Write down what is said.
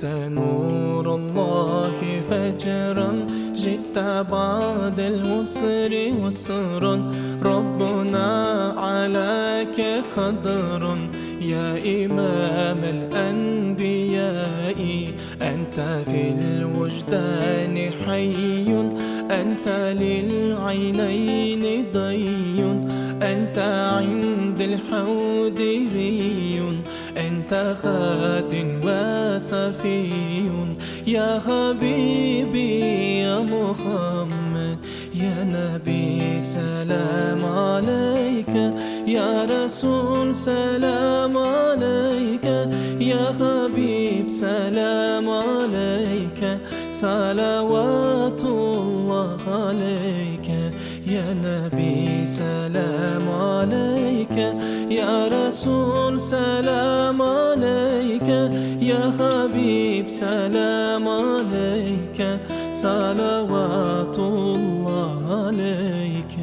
أنت نور الله فجرا، جئت بعد العسر يسرا. ربنا عليك قدر يا إمام الأنبياء. أنت في الوجدان حي، أنت للعينين ضي، أنت عند الحوض ري، أنت خات وصفي. يا حبيبي يا محمد يا نبي سلام عليك، يا رسول سلام عليك، يا حبيب سلام عليك، صلوات الله عليك. يا نبي سلام عليك، يا رسول سلام عليك، يا حبيب سلام عليك، صلوات الله عليك.